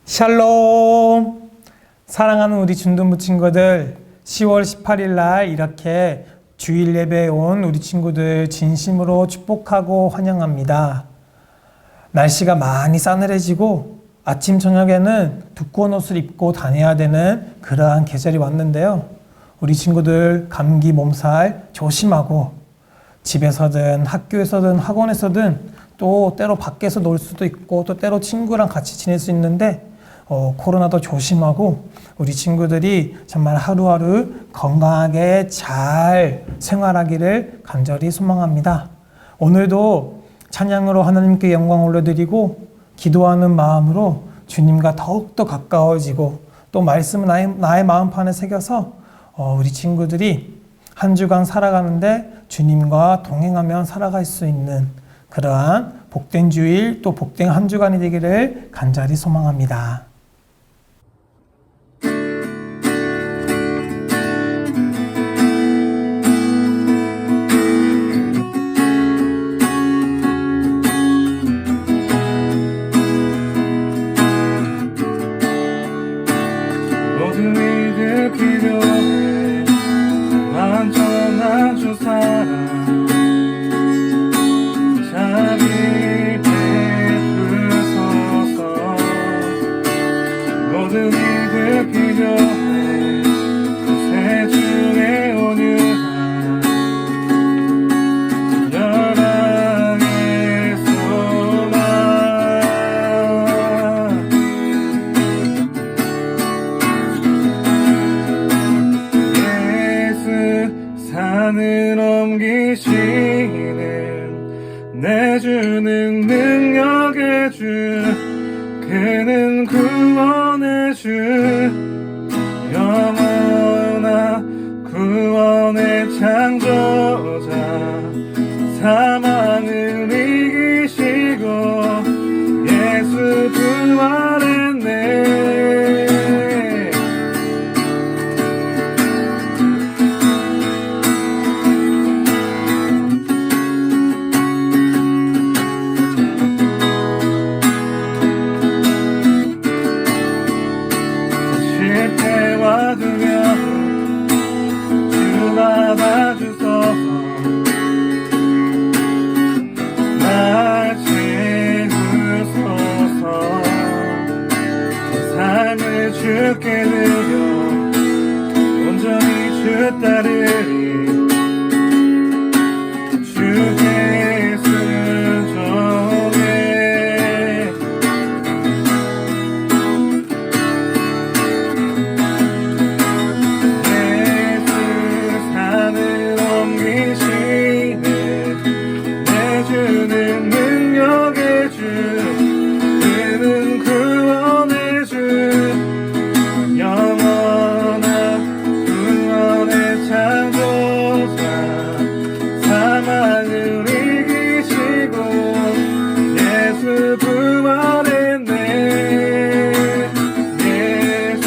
샬롬! 사랑하는 우리 준둔부 친구들, 10월 18일 날 이렇게 주일 예배에 온 우리 친구들 진심으로 축복하고 환영합니다. 날씨가 많이 싸늘해지고 아침 저녁에는 두꺼운 옷을 입고 다녀야 되는 그러한 계절이 왔는데요. 우리 친구들 감기 몸살 조심하고 집에서든 학교에서든 학원에서든 또 때로 밖에서 놀 수도 있고 또 때로 친구랑 같이 지낼 수 있는데 코로나도 조심하고 우리 친구들이 정말 하루하루 건강하게 잘 생활하기를 간절히 소망합니다. 오늘도 찬양으로 하나님께 영광 올려드리고 기도하는 마음으로 주님과 더욱더 가까워지고 또 말씀을 나의 마음판에 새겨서 우리 친구들이 한 주간 살아가는데 주님과 동행하며 살아갈 수 있는 그러한 복된 주일 또 복된 한 주간이 되기를 간절히 소망합니다. 모든 이들 필요해 완전한 주 사랑 자비 베푸소서. 모든 이들 필요해 새 주의 온유한 열방의 소망. 산을 옮기시는 내 주는 능력의 주, 그는 구원의 주, 영원한 구원의 창조자. 사망을 이기시고 예수 부활했네. 실패와 두려움 주가 봐주소서. 날 채우소서. 삶을 주께 드려 온전히 주 따르리. 주께 순종해. 예수 산을 옮기시는 내 주는 능력의 주, 그는 구원의 주, 영원한 구원의 창조자. 사망을 이기시고 예수 부활했네. 예수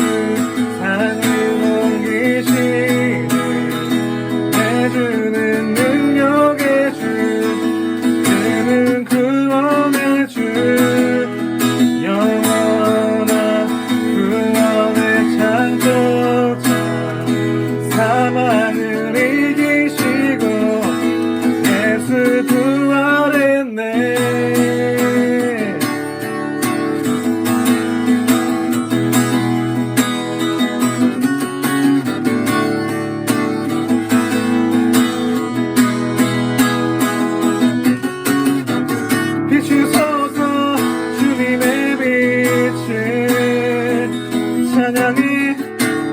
산을 옮기시는 내 주는 능력의 주, 그는 구원의 주, 영원한 구원의 창조자. 사망을 이기시고 예수 부활했네. 비추소서 주님의 빛을, 찬양이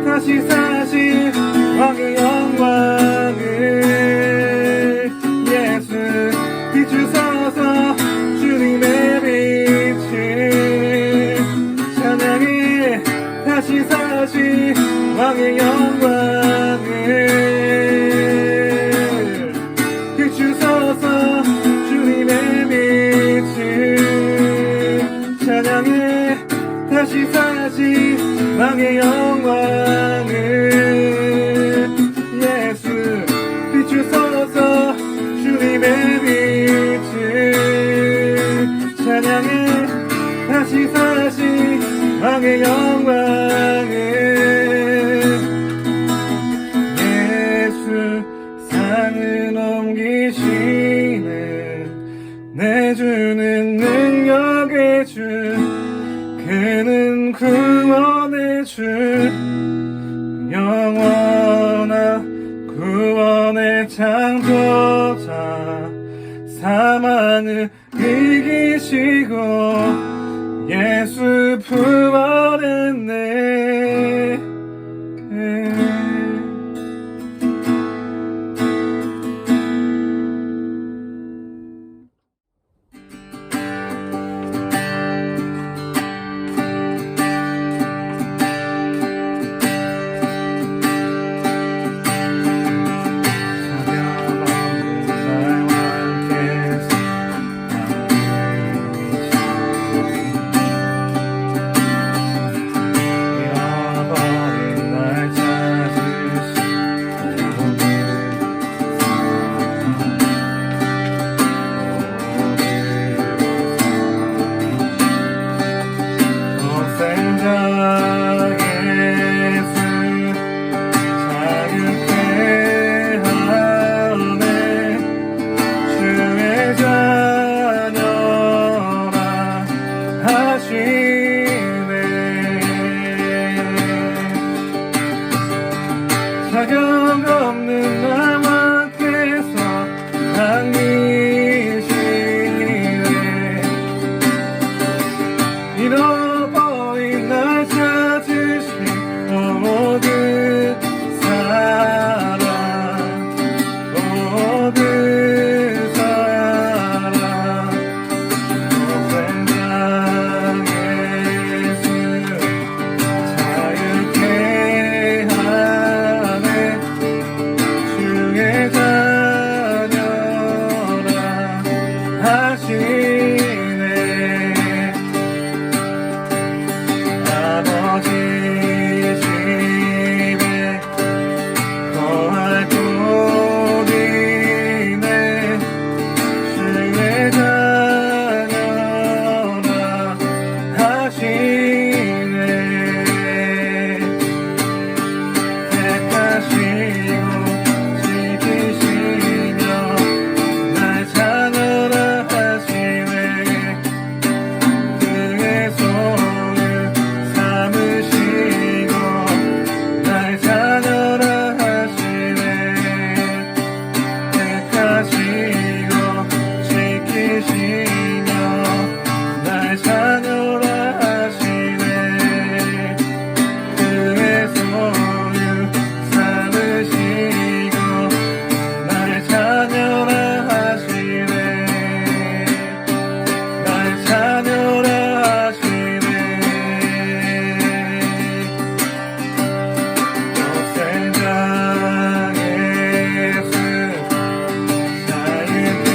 다시 사신 왕의 영광을. 예수 비추소서 주님의 빛을, 찬양이 다시 사신 왕의 영광을. 비추소서 주님의 빛을, 찬양해 다시 사신 왕의 영광을. 예수 비추소서 주님의 빛을, 찬양해 다시 사신 왕의 영광을 예수 산을 옮기시는 내주는 능력의 주 그는 구원의 주 영원한 구원의 창조자 사망을 이기시고 예수 부활했네 자격 없는 나와 께서 당기시네 잃어버린 날 찾으신 모든 사랑 모든 사랑 고생장 예수 자유케 하네 주의 자녀라 하시네 아버지 집에 거할 곳이네 주의 자녀라 하시네 택하시고 지키시며 날 자녀라 하시네 그의 손을 삼으시고 날 자녀라 하시네 택하시고 지키시며 날 자녀라 하시네 그의 손을 삼으시고 날 자녀라 하시네 날 자녀라 하시네 고생장 예수 자유케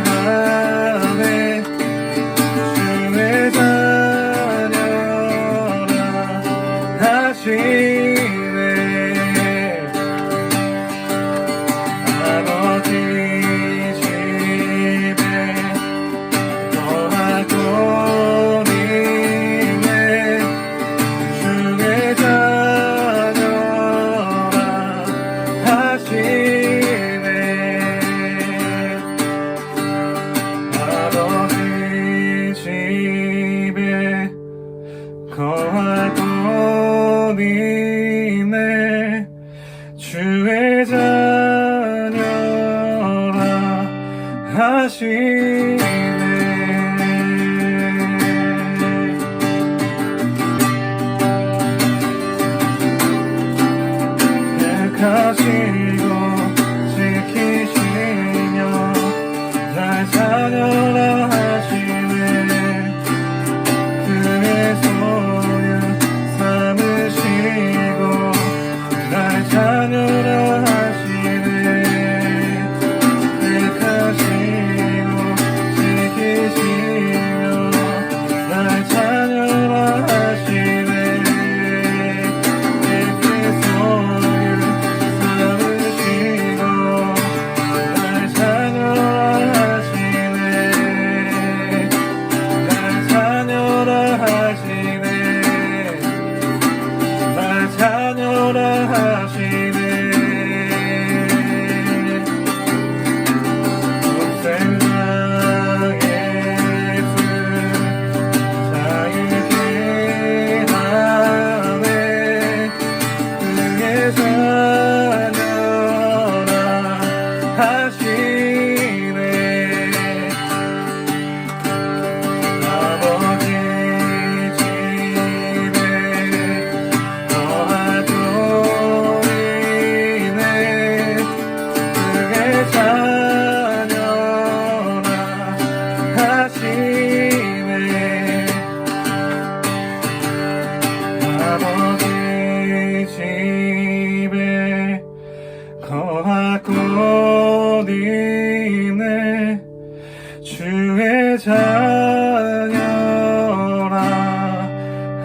하네 주의 자녀라 하시네 아버지 집에 거할 곳이네 주의 자녀라 하시네 아버지 집에 거할 곳이네 주의 자녀라 하시네 택하시고 지키시며 날 자녀라 하시네 그의 손을 삼으시고 날 자녀라 하시네 택하시고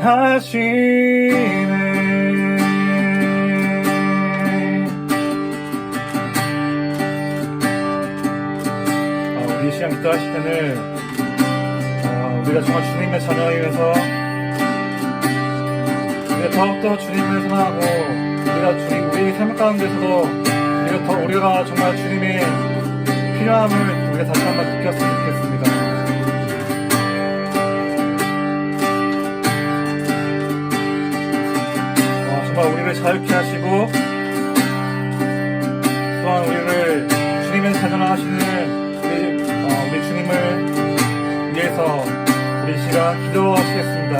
하시네. 우리 시간 기도하실 때는 우리가 정말 주님의 자녀이면서 우리가 더욱더 주님을 사랑하고 우리 삶 가운데서도 우리가 정말 주님의 필요함을 우리가 다시 한번 느꼈으면 좋겠습니다. 정말 우리를 자유케 하시고 또한 우리를 주님의 자녀라 하시는 우리 주님을 위해서 우리 시간 기도하시겠습니다.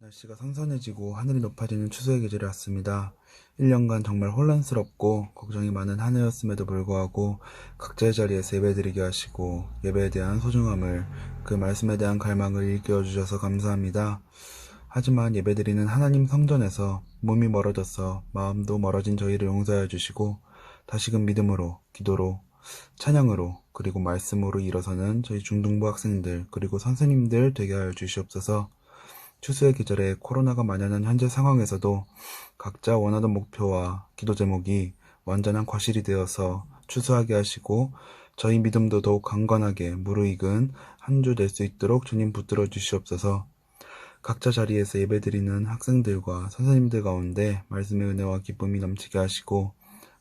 날씨가 선선해지고 하늘이 높아지는 추수의 계절이 왔습니다. 1년간 정말 혼란스럽고 걱정이 많은 한 해였음에도 불구하고 각자의 자리에서 예배드리게 하시고 예배에 대한 소중함을, 그 말씀에 대한 갈망을 일깨워 주셔서 감사합니다. 하지만 예배드리는 하나님 성전에서 몸이 멀어져서 마음도 멀어진 저희를 용서하여 주시고 다시금 믿음으로, 기도로, 찬양으로, 그리고 말씀으로 일어서는 저희 중등부 학생들 그리고 선생님들 되게 하여 주시옵소서. 추수의 계절에 코로나가 만연한 현재 상황에서도 각자 원하던 목표와 기도 제목이 완전한 과실이 되어서 추수하게 하시고 저희 믿음도 더욱 강건하게 무르익은 한 주 될 수 있도록 주님 붙들어 주시옵소서. 각자 자리에서 예배드리는 학생들과 선생님들 가운데 말씀의 은혜와 기쁨이 넘치게 하시고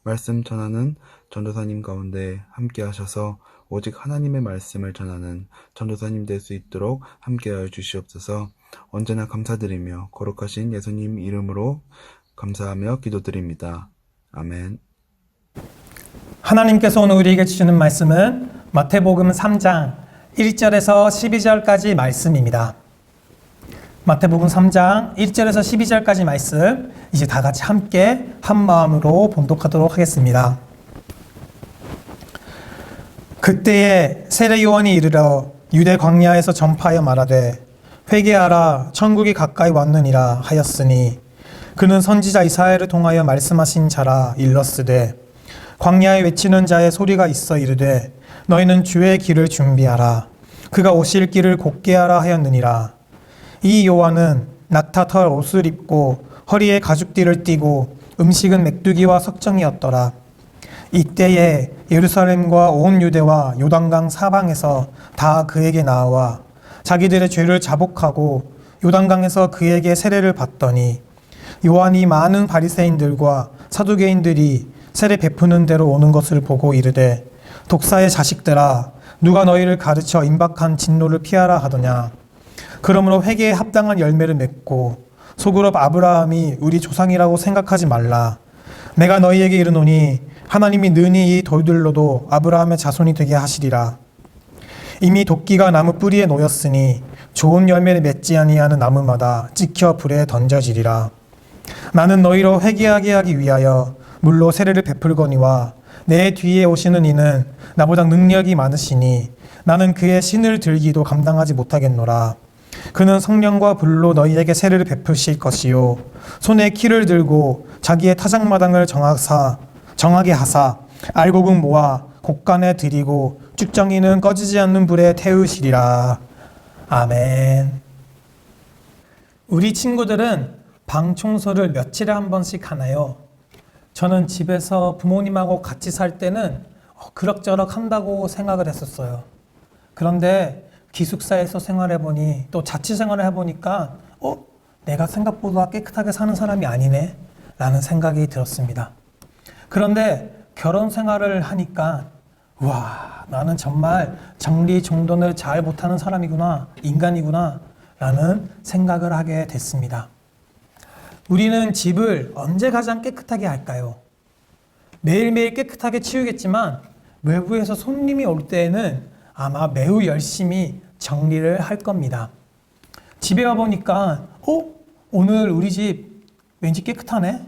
말씀 전하는 전도사님 가운데 함께 하셔서 오직 하나님의 말씀을 전하는 전도사님 될 수 있도록 함께하여 주시옵소서. 언제나 감사드리며 거룩하신 예수님 이름으로 감사하며 기도드립니다. 아멘. 하나님께서 오늘 우리에게 주시는 말씀은 마태복음 3장 1절에서 12절까지 말씀입니다. 마태복음 3장 1절에서 12절까지 말씀, 이제 다 같이 함께 한 마음으로 봉독하도록 하겠습니다. 그때에 세례 요한이 이르러 유대 광야에서 전파하여 말하되 회개하라, 천국이 가까이 왔느니라 하였으니 그는 선지자 이사야를 통하여 말씀하신 자라. 일렀으되 광야에 외치는 자의 소리가 있어 이르되 너희는 주의 길을 준비하라, 그가 오실 길을 곧게 하라 하였느니라. 이 요한은 낙타털 옷을 입고 허리에 가죽띠를 띠고 음식은 메뚜기와 석정이었더라. 이때에 예루살렘과 온 유대와 요단강 사방에서 다 그에게 나와 자기들의 죄를 자복하고 요단강에서 그에게 세례를 받더니 요한이 많은 바리새인들과 사두개인들이 세례 베푸는 대로 오는 것을 보고 이르되 독사의 자식들아, 누가 너희를 가르쳐 임박한 진노를 피하라 하더냐. 그러므로 회개에 합당한 열매를 맺고 속으로 아브라함이 우리 조상이라고 생각하지 말라. 내가 너희에게 이르노니 하나님이 능히 이 돌들로도 아브라함의 자손이 되게 하시리라. 이미 도끼가 나무 뿌리에 놓였으니 좋은 열매를 맺지 아니하는 나무마다 찍혀 불에 던져지리라. 나는 너희로 회개하게 하기 위하여 물로 세례를 베풀거니와 내 뒤에 오시는 이는 나보다 능력이 많으시니 나는 그의 신을 들기도 감당하지 못하겠노라. 그는 성령과 불로 너희에게 세례를 베푸실 것이요 손에 키를 들고 자기의 타작마당을 정하게 하사 알곡은 모아 곡간에 들이고 쭉정이는 꺼지지 않는 불에 태우시리라. 아멘. 우리 친구들은 방 청소를 며칠에 한 번씩 하나요? 저는 집에서 부모님하고 같이 살 때는 그럭저럭 한다고 생각을 했었어요. 그런데 기숙사에서 생활해보니, 또 자취 생활을 해보니까 내가 생각보다 깨끗하게 사는 사람이 아니네 라는 생각이 들었습니다. 그런데 결혼 생활을 하니까 와, 나는 정말 정리정돈을 잘 못하는 사람이구나, 인간이구나 라는 생각을 하게 됐습니다. 우리는 집을 언제 가장 깨끗하게 할까요? 매일매일 깨끗하게 치우겠지만 외부에서 손님이 올 때에는 아마 매우 열심히 정리를 할 겁니다. 집에 와보니까 오늘 우리 집 왠지 깨끗하네?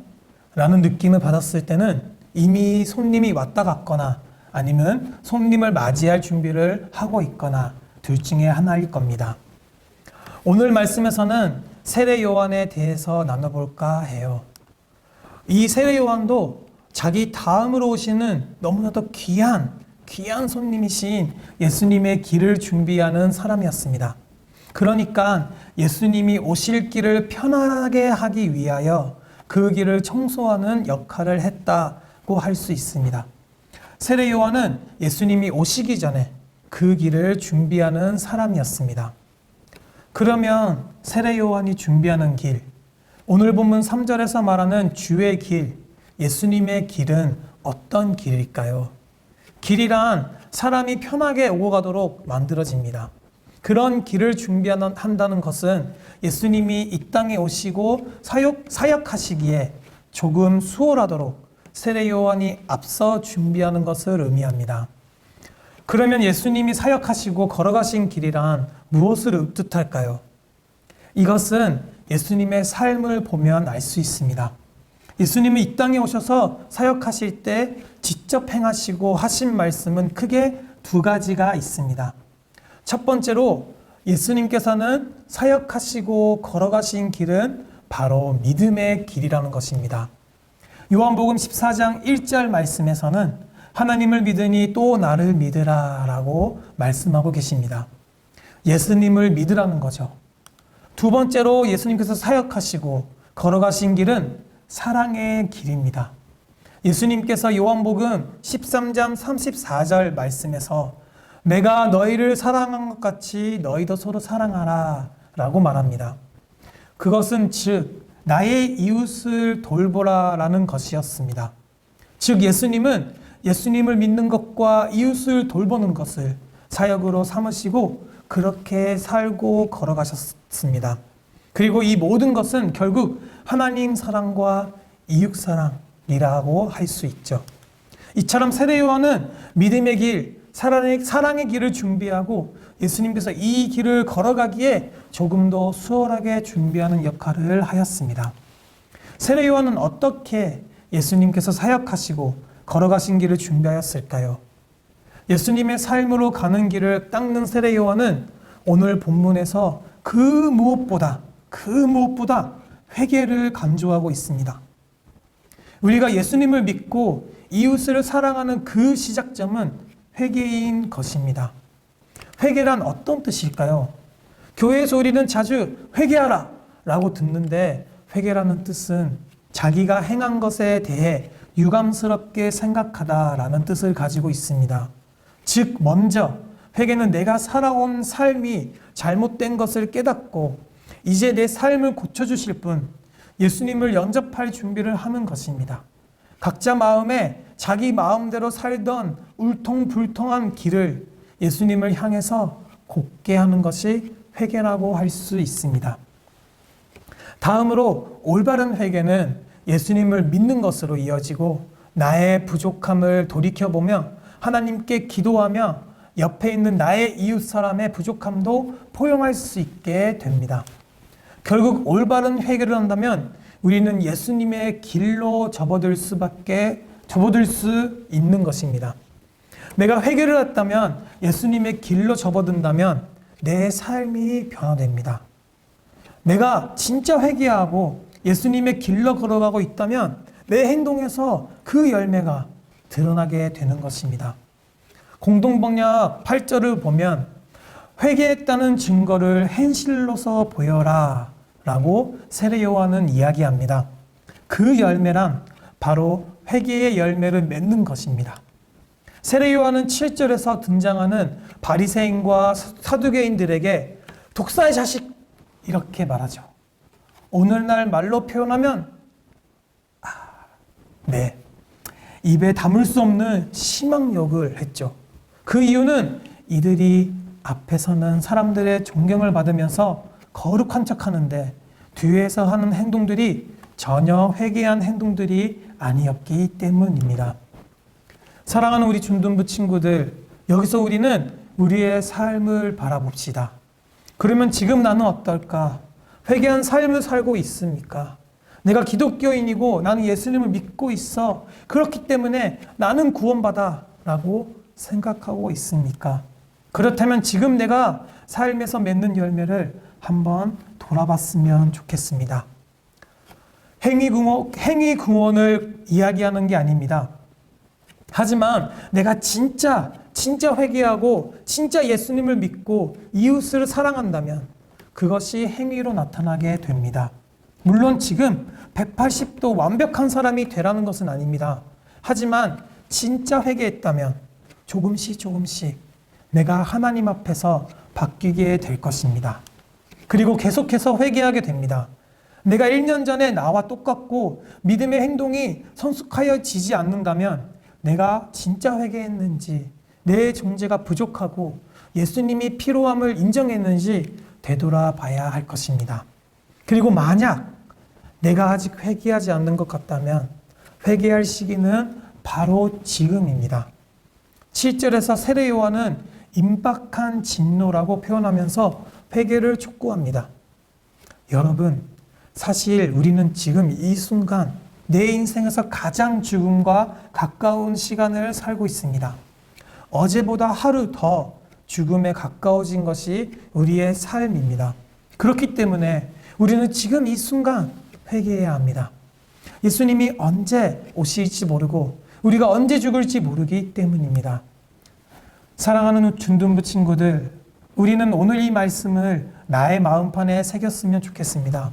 라는 느낌을 받았을 때는 이미 손님이 왔다 갔거나 아니면 손님을 맞이할 준비를 하고 있거나 둘 중에 하나일 겁니다. 오늘 말씀에서는 세례 요한에 대해서 나눠볼까 해요. 이 세례 요한도 자기 다음으로 오시는 너무나도 귀한 손님이신 예수님의 길을 준비하는 사람이었습니다. 그러니까 예수님이 오실 길을 편하게 하기 위하여 그 길을 청소하는 역할을 했다고 할 수 있습니다. 세례 요한은 예수님이 오시기 전에 그 길을 준비하는 사람이었습니다. 그러면 세례 요한이 준비하는 길, 오늘 본문 3절에서 말하는 주의 길, 예수님의 길은 어떤 길일까요? 길이란 사람이 편하게 오고 가도록 만들어집니다. 그런 길을 준비한다는 것은 예수님이 이 땅에 오시고 사역하시기에 조금 수월하도록 세례 요한이 앞서 준비하는 것을 의미합니다. 그러면 예수님이 사역하시고 걸어가신 길이란 무엇을 뜻할까요? 이것은 예수님의 삶을 보면 알 수 있습니다. 예수님이 이 땅에 오셔서 사역하실 때 직접 행하시고 하신 말씀은 크게 두 가지가 있습니다. 첫 번째로 예수님께서는 사역하시고 걸어가신 길은 바로 믿음의 길이라는 것입니다. 요한복음 14장 1절 말씀에서는 하나님을 믿으니 또 나를 믿으라 라고 말씀하고 계십니다. 예수님을 믿으라는 거죠. 두 번째로 예수님께서 사역하시고 걸어가신 길은 사랑의 길입니다. 예수님께서 요한복음 13장 34절 말씀에서 내가 너희를 사랑한 것 같이 너희도 서로 사랑하라 라고 말합니다. 그것은 즉 나의 이웃을 돌보라 라는 것이었습니다. 즉 예수님은 예수님을 믿는 것과 이웃을 돌보는 것을 사역으로 삼으시고 그렇게 살고 걸어가셨습니다. 그리고 이 모든 것은 결국 하나님 사랑과 이웃 사랑이라고 할 수 있죠. 이처럼 세례 요한은 믿음의 길, 사랑의 길을 준비하고 예수님께서 이 길을 걸어가기에 조금 더 수월하게 준비하는 역할을 하였습니다. 세례 요한은 어떻게 예수님께서 사역하시고 걸어가신 길을 준비하였을까요? 예수님의 삶으로 가는 길을 닦는 세례 요한은 오늘 본문에서 그 무엇보다 회개를 강조하고 있습니다. 우리가 예수님을 믿고 이웃을 사랑하는 그 시작점은 회개인 것입니다. 회개란 어떤 뜻일까요? 교회에서 우리는 자주 회개하라 라고 듣는데 회개라는 뜻은 자기가 행한 것에 대해 유감스럽게 생각하다라는 뜻을 가지고 있습니다. 즉 먼저 회개는 내가 살아온 삶이 잘못된 것을 깨닫고 이제 내 삶을 고쳐주실 분 예수님을 영접할 준비를 하는 것입니다. 각자 마음에 자기 마음대로 살던 울퉁불퉁한 길을 예수님을 향해서 곱게 하는 것이 회개라고 할 수 있습니다. 다음으로 올바른 회개는 예수님을 믿는 것으로 이어지고 나의 부족함을 돌이켜보며 하나님께 기도하며 옆에 있는 나의 이웃 사람의 부족함도 포용할 수 있게 됩니다. 결국 올바른 회개를 한다면 우리는 예수님의 길로 접어들 수 있는 것입니다. 내가 회개를 했다면 예수님의 길로 접어든다면 내 삶이 변화됩니다. 내가 진짜 회개하고 예수님의 길로 걸어가고 있다면 내 행동에서 그 열매가 드러나게 되는 것입니다. 공동번역 8절을 보면 회개했다는 증거를 행실로서 보여라 라고 세례 요한은 이야기합니다. 그 열매란 바로 회개의 열매를 맺는 것입니다. 세례 요한은 7절에서 등장하는 바리새인과 사두개인들에게 독사의 자식 이렇게 말하죠. 오늘날 말로 표현하면 입에 담을 수 없는 심앙욕을 했죠. 그 이유는 이들이 앞에서는 사람들의 존경을 받으면서 거룩한 척하는데 뒤에서 하는 행동들이 전혀 회개한 행동들이 아니었기 때문입니다. 사랑하는 우리 중등부 친구들, 여기서 우리는 우리의 삶을 바라봅시다. 그러면 지금 나는 어떨까? 회개한 삶을 살고 있습니까? 내가 기독교인이고 나는 예수님을 믿고 있어. 그렇기 때문에 나는 구원받아 라고 생각하고 있습니까? 그렇다면 지금 내가 삶에서 맺는 열매를 한번 돌아봤으면 좋겠습니다. 행위 구원을 이야기하는 게 아닙니다. 하지만 내가 진짜 회개하고 진짜 예수님을 믿고 이웃을 사랑한다면 그것이 행위로 나타나게 됩니다. 물론 지금 180도 완벽한 사람이 되라는 것은 아닙니다. 하지만 진짜 회개했다면 조금씩 내가 하나님 앞에서 바뀌게 될 것입니다. 그리고 계속해서 회개하게 됩니다. 내가 1년 전에 나와 똑같고 믿음의 행동이 성숙하여지지 않는다면 내가 진짜 회개했는지, 내 존재가 부족하고 예수님이 필요함을 인정했는지 되돌아봐야 할 것입니다. 그리고 만약 내가 아직 회개하지 않는 것 같다면 회개할 시기는 바로 지금입니다. 7절에서 세례 요한은 임박한 진노라고 표현하면서 회개를 촉구합니다. 여러분, 사실 우리는 지금 이 순간 내 인생에서 가장 죽음과 가까운 시간을 살고 있습니다. 어제보다 하루 더 죽음에 가까워진 것이 우리의 삶입니다. 그렇기 때문에 우리는 지금 이 순간 회개해야 합니다. 예수님이 언제 오실지 모르고 우리가 언제 죽을지 모르기 때문입니다. 사랑하는 준둔부 친구들, 우리는 오늘 이 말씀을 나의 마음판에 새겼으면 좋겠습니다.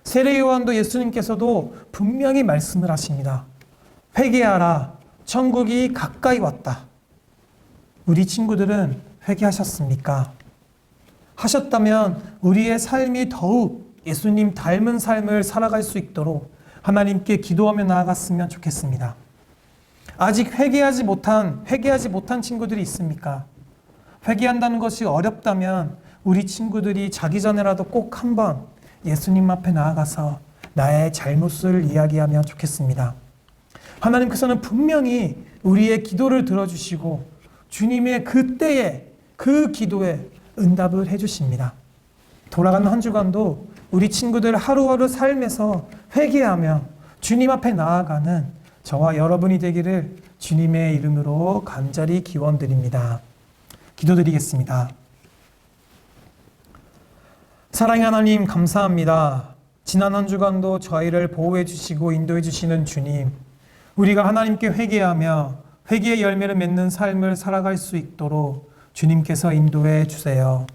세례 요한도 예수님께서도 분명히 말씀을 하십니다. 회개하라, 천국이 가까이 왔다. 우리 친구들은 회개하셨습니까? 하셨다면 우리의 삶이 더욱 예수님 닮은 삶을 살아갈 수 있도록 하나님께 기도하며 나아갔으면 좋겠습니다. 아직 회개하지 못한 친구들이 있습니까? 회개한다는 것이 어렵다면 우리 친구들이 자기 전에라도 꼭 한번 예수님 앞에 나아가서 나의 잘못을 이야기하면 좋겠습니다. 하나님께서는 분명히 우리의 기도를 들어주시고 주님의 그때에 그 기도에 응답을 해주십니다. 돌아가는 한 주간도 우리 친구들 하루하루 삶에서 회개하며 주님 앞에 나아가는 저와 여러분이 되기를 주님의 이름으로 간절히 기원드립니다. 기도드리겠습니다. 사랑의 하나님, 감사합니다. 지난 한 주간도 저희를 보호해 주시고 인도해 주시는 주님, 우리가 하나님께 회개하며 회개의 열매를 맺는 삶을 살아갈 수 있도록 주님께서 인도해 주세요.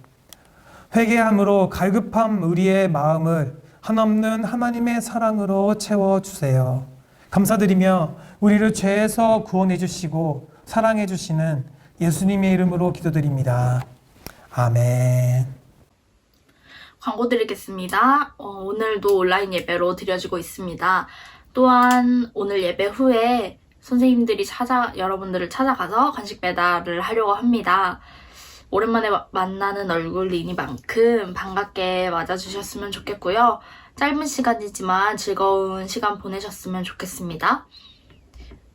회개함으로 갈급함 우리의 마음을 한없는 하나님의 사랑으로 채워주세요. 감사드리며 우리를 죄에서 구원해 주시고 사랑해 주시는 예수님의 이름으로 기도드립니다. 아멘. 광고 드리겠습니다. 오늘도 온라인 예배로 드려지고 있습니다. 또한 오늘 예배 후에 선생님들이 여러분들을 찾아가서 간식 배달을 하려고 합니다. 오랜만에 만나는 얼굴이니만큼 반갑게 맞아주셨으면 좋겠고요. 짧은 시간이지만 즐거운 시간 보내셨으면 좋겠습니다.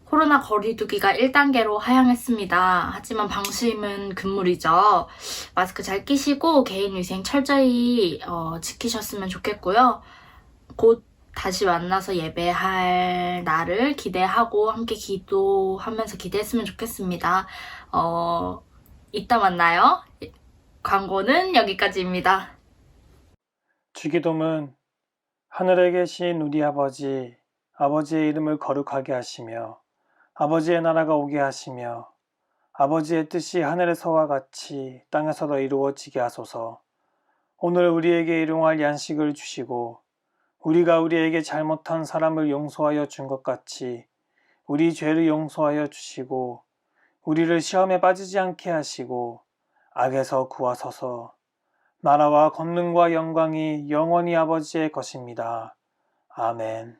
코로나 거리두기가 1단계로 하향했습니다. 하지만 방심은 금물이죠. 마스크 잘 끼시고 개인위생 철저히 지키셨으면 좋겠고요. 곧 다시 만나서 예배할 날을 기대하고 함께 기도하면서 기대했으면 좋겠습니다. 이따 만나요. 광고는 여기까지입니다. 주기도문. 하늘에 계신 우리 아버지, 아버지의 이름을 거룩하게 하시며 아버지의 나라가 오게 하시며 아버지의 뜻이 하늘에서와 같이 땅에서도 이루어지게 하소서. 오늘 우리에게 일용할 양식을 주시고 우리가 우리에게 잘못한 사람을 용서하여 준 것 같이 우리 죄를 용서하여 주시고 우리를 시험에 빠지지 않게 하시고 악에서 구하소서. 나라와 권능과 영광이 영원히 아버지의 것입니다. 아멘.